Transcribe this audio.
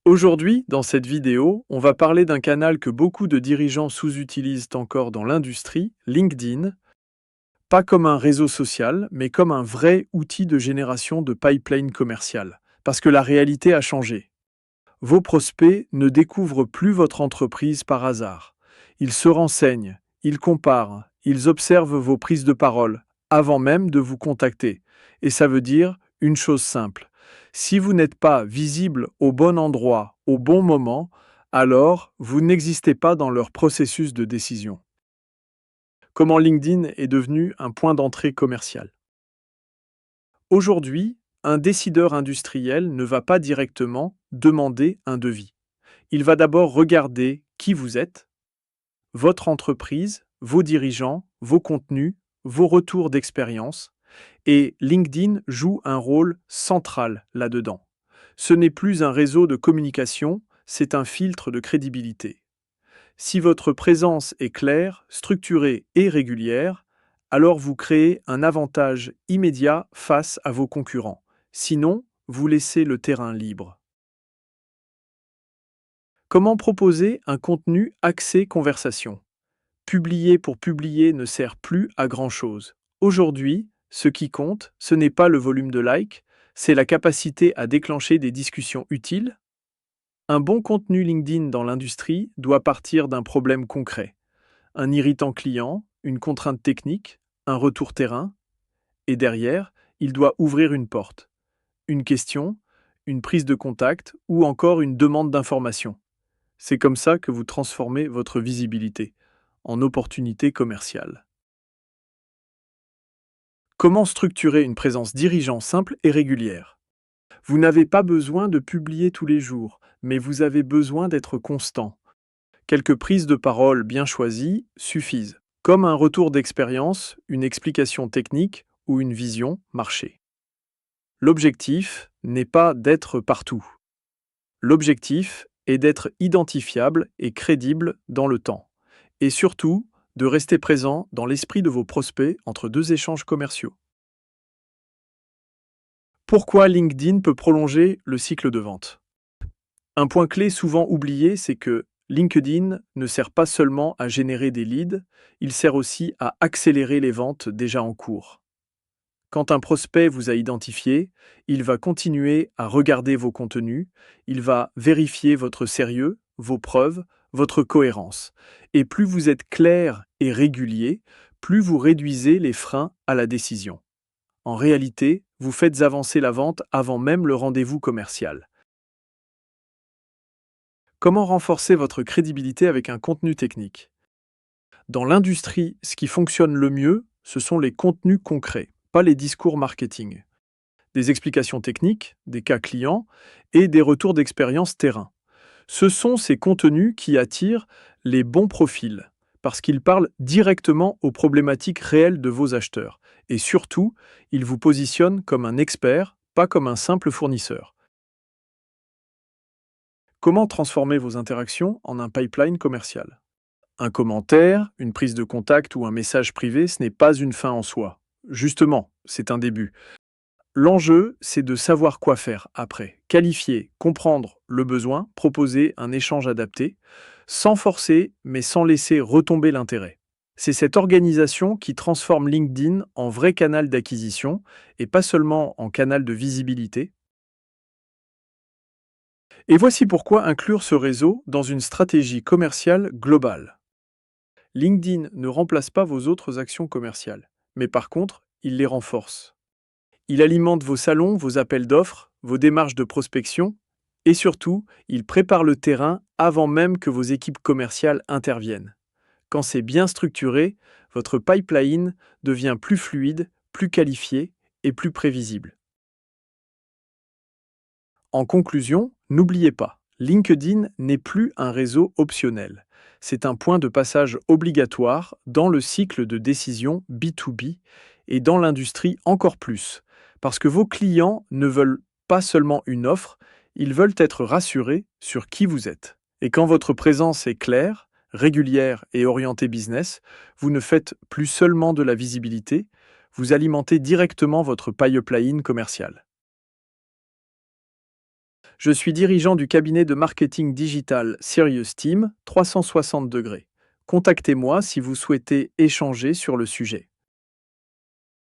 Aujourd'hui, dans cette vidéo, on va parler d'un canal que beaucoup de dirigeants sous-utilisent encore dans l'industrie, LinkedIn, pas comme un réseau social, mais comme un vrai outil de génération de pipeline commercial. Parce que la réalité a changé. Vos prospects ne découvrent plus votre entreprise par hasard. Ils se renseignent, ils comparent, ils observent vos prises de parole avant même de vous contacter. Et ça veut dire une chose simple. Si vous n'êtes pas visible au bon endroit, au bon moment, alors vous n'existez pas dans leur processus de décision. Comment LinkedIn est devenu un point d'entrée commercial. Aujourd'hui, un décideur industriel ne va pas directement demander un devis. Il va d'abord regarder qui vous êtes, votre entreprise, vos dirigeants, vos contenus, vos retours d'expérience, et LinkedIn joue un rôle central là-dedans. Ce n'est plus un réseau de communication, c'est un filtre de crédibilité. Si votre présence est claire, structurée et régulière, alors vous créez un avantage immédiat face à vos concurrents. Sinon, vous laissez le terrain libre. Comment proposer un contenu axé conversation? Publier pour publier ne sert plus à grand-chose. Aujourd'hui, ce qui compte, ce n'est pas le volume de likes, c'est la capacité à déclencher des discussions utiles. Un bon contenu LinkedIn dans l'industrie doit partir d'un problème concret. Un irritant client, une contrainte technique, un retour terrain, et derrière, il doit ouvrir une porte, une question, une prise de contact ou encore une demande d'information. C'est comme ça que vous transformez votre visibilité en opportunité commerciale. Comment structurer une présence dirigeant simple et régulière? Vous n'avez pas besoin de publier tous les jours, mais vous avez besoin d'être constant. Quelques prises de parole bien choisies suffisent, comme un retour d'expérience, une explication technique ou une vision marché. L'objectif n'est pas d'être partout. L'objectif est d'être identifiable et crédible dans le temps. Et surtout, de rester présent dans l'esprit de vos prospects entre deux échanges commerciaux. Pourquoi LinkedIn peut prolonger le cycle de vente? Un point clé souvent oublié, c'est que LinkedIn ne sert pas seulement à générer des leads, il sert aussi à accélérer les ventes déjà en cours. Quand un prospect vous a identifié, il va continuer à regarder vos contenus, il va vérifier votre sérieux, vos preuves, votre cohérence. Et plus vous êtes clair et régulier, plus vous réduisez les freins à la décision. En réalité, vous faites avancer la vente avant même le rendez-vous commercial. Comment renforcer votre crédibilité avec un contenu technique? Dans l'industrie, ce qui fonctionne le mieux, ce sont les contenus concrets, pas les discours marketing. Des explications techniques, des cas clients et des retours d'expérience terrain. Ce sont ces contenus qui attirent les bons profils, parce qu'ils parlent directement aux problématiques réelles de vos acheteurs. Et surtout, ils vous positionnent comme un expert, pas comme un simple fournisseur. Comment transformer vos interactions en un pipeline commercial? Un commentaire, une prise de contact ou un message privé, ce n'est pas une fin en soi. Justement, c'est un début. L'enjeu, c'est de savoir quoi faire après. Qualifier, comprendre le besoin, proposer un échange adapté, sans forcer, mais sans laisser retomber l'intérêt. C'est cette organisation qui transforme LinkedIn en vrai canal d'acquisition et pas seulement en canal de visibilité. Et voici pourquoi inclure ce réseau dans une stratégie commerciale globale. LinkedIn ne remplace pas vos autres actions commerciales, mais par contre, il les renforce. Il alimente vos salons, vos appels d'offres, vos démarches de prospection et surtout, il prépare le terrain avant même que vos équipes commerciales interviennent. Quand c'est bien structuré, votre pipeline devient plus fluide, plus qualifié et plus prévisible. En conclusion, n'oubliez pas, LinkedIn n'est plus un réseau optionnel. C'est un point de passage obligatoire dans le cycle de décision B2B et dans l'industrie encore plus, parce que vos clients ne veulent pas seulement une offre, ils veulent être rassurés sur qui vous êtes. Et quand votre présence est claire, régulière et orientée business, vous ne faites plus seulement de la visibilité, vous alimentez directement votre pipeline commercial. Je suis dirigeant du cabinet de marketing digital Serious Team 360 degrés. Contactez-moi si vous souhaitez échanger sur le sujet.